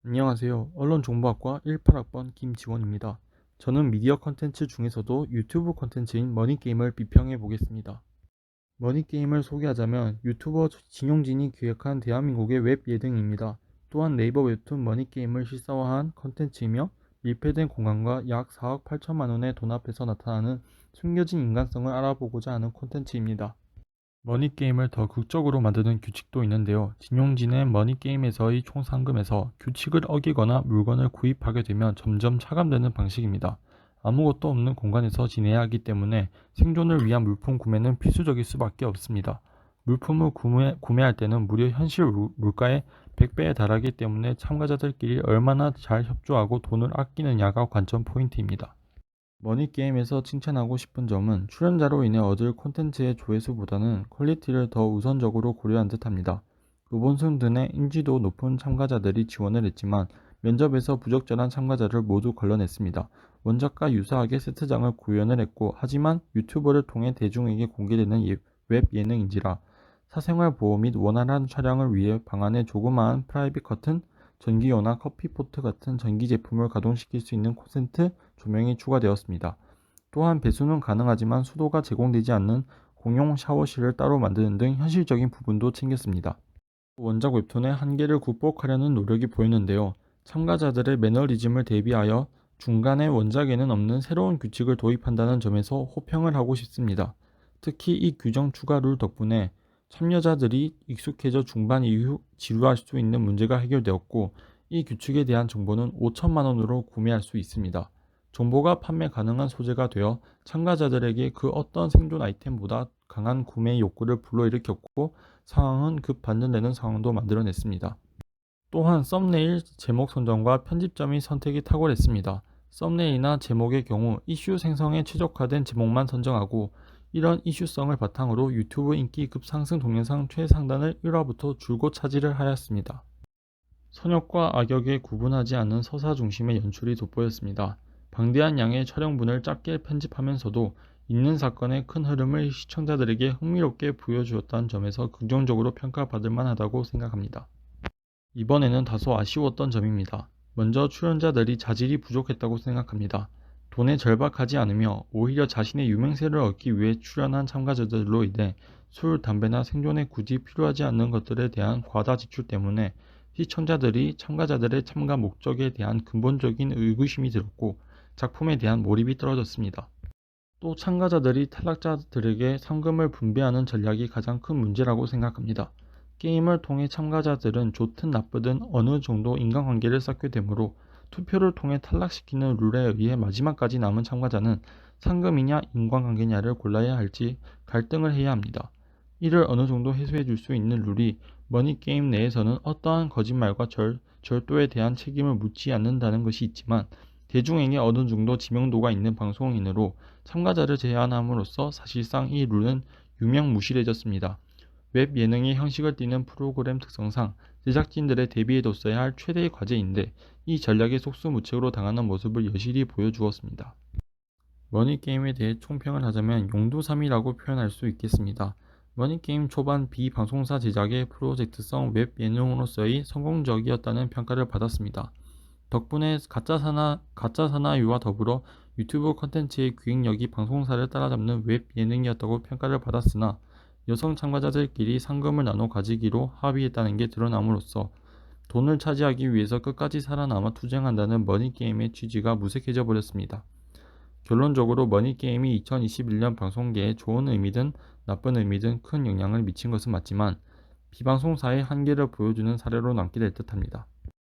안녕하세요. 언론정보학과 18학번 김지원입니다. 저는 미디어 컨텐츠 중에서도 유튜브 컨텐츠인 머니게임을 비평해 보겠습니다. 머니게임을 소개하자면 유튜버 진용진이 기획한 대한민국의 웹 예능입니다. 또한 네이버 웹툰 머니게임을 실사화한 컨텐츠이며 밀폐된 공간과 약 4억 8천만 원의 돈 앞에서 나타나는 숨겨진 인간성을 알아보고자 하는 콘텐츠입니다. 머니게임을 더 극적으로 만드는 규칙도 있는데요. 진용진의 머니게임에서의 총 상금에서 규칙을 어기거나 물건을 구입하게 되면 점점 차감되는 방식입니다. 아무것도 없는 공간에서 지내야 하기 때문에 생존을 위한 물품 구매는 필수적일 수밖에 없습니다. 물품을 구매할 때는 무려 현실 물가의 100배에 달하기 때문에 참가자들끼리 얼마나 잘 협조하고 돈을 아끼느냐가 관전 포인트입니다. 머니게임에서 칭찬하고 싶은 점은 출연자로 인해 얻을 콘텐츠의 조회수보다는 퀄리티를 더 우선적으로 고려한 듯합니다. 로본순 등의 인지도 높은 참가자들이 지원을 했지만 면접에서 부적절한 참가자를 모두 걸러냈습니다. 원작과 유사하게 세트장을 구현을 했고 하지만 유튜버를 통해 대중에게 공개되는 웹 예능인지라 사생활 보호 및 원활한 촬영을 위해 방 안에 조그마한 프라이빗 커튼, 전기요나 커피포트 같은 전기 제품을 가동시킬 수 있는 콘센트 조명이 추가되었습니다. 또한 배수는 가능하지만 수도가 제공되지 않는 공용 샤워실을 따로 만드는 등 현실적인 부분도 챙겼습니다. 원작 웹툰의 한계를 극복하려는 노력이 보이는데요. 참가자들의 매너리즘을 대비하여 중간에 원작에는 없는 새로운 규칙을 도입한다는 점에서 호평을 하고 싶습니다. 특히 이 규정 추가 룰 덕분에 참여자들이 익숙해져 중반 이후 지루할 수 있는 문제가 해결되었고, 이 규칙에 대한 정보는 5천만 원으로 구매할 수 있습니다. 정보가 판매 가능한 소재가 되어 참가자들에게 그 어떤 생존 아이템보다 강한 구매 욕구를 불러일으켰고, 상황은 급 반전되는 상황도 만들어냈습니다. 또한 썸네일 제목 선정과 편집점이 선택이 탁월했습니다. 썸네일이나 제목의 경우 이슈 생성에 최적화된 제목만 선정하고, 이런 이슈성을 바탕으로 유튜브 인기 급상승 동영상 최상단을 1화부터 줄곧 차지를 하였습니다. 선역과 악역에 구분하지 않는 서사 중심의 연출이 돋보였습니다. 방대한 양의 촬영분을 짧게 편집하면서도 있는 사건의 큰 흐름을 시청자들에게 흥미롭게 보여주었다는 점에서 긍정적으로 평가받을 만하다고 생각합니다. 이번에는 다소 아쉬웠던 점입니다. 먼저 출연자들이 자질이 부족했다고 생각합니다. 돈에 절박하지 않으며 오히려 자신의 유명세를 얻기 위해 출연한 참가자들로 인해 술, 담배나 생존에 굳이 필요하지 않는 것들에 대한 과다 지출 때문에 시청자들이 참가자들의 참가 목적에 대한 근본적인 의구심이 들었고 작품에 대한 몰입이 떨어졌습니다. 또 참가자들이 탈락자들에게 상금을 분배하는 전략이 가장 큰 문제라고 생각합니다. 게임을 통해 참가자들은 좋든 나쁘든 어느 정도 인간관계를 쌓게 되므로 투표를 통해 탈락시키는 룰에 의해 마지막까지 남은 참가자는 상금이냐 인간관계냐를 골라야 할지 갈등을 해야 합니다. 이를 어느 정도 해소해 줄 수 있는 룰이 머니게임 내에서는 어떠한 거짓말과 절도에 대한 책임을 묻지 않는다는 것이 있지만, 대중에게 어느 정도 지명도가 있는 방송인으로 참가자를 제한함으로써 사실상 이 룰은 유명무실해졌습니다. 웹 예능의 형식을 띠는 프로그램 특성상 제작진들의 대비해뒀어야 할 최대의 과제인데 이 전략에 속수무책으로 당하는 모습을 여실히 보여주었습니다. 머니게임에 대해 총평을 하자면 용두삼이라고 표현할 수 있겠습니다. 머니게임 초반 비방송사 제작의 프로젝트성 웹 예능으로서의 성공적이었다는 평가를 받았습니다. 덕분에 가짜사나이와 더불어 유튜브 컨텐츠의 기획력이 방송사를 따라잡는 웹 예능이었다고 평가를 받았으나, 여성 참가자들끼리 상금을 나눠 가지기로 합의했다는 게 드러남으로써 돈을 차지하기 위해서 끝까지 살아남아 투쟁한다는 머니게임의 취지가 무색해져 버렸습니다. 결론적으로 머니게임이 2021년 방송계에 좋은 의미든 나쁜 의미든 큰 영향을 미친 것은 맞지만 비방송사의 한계를 보여주는 사례로 남게 될 듯합니다.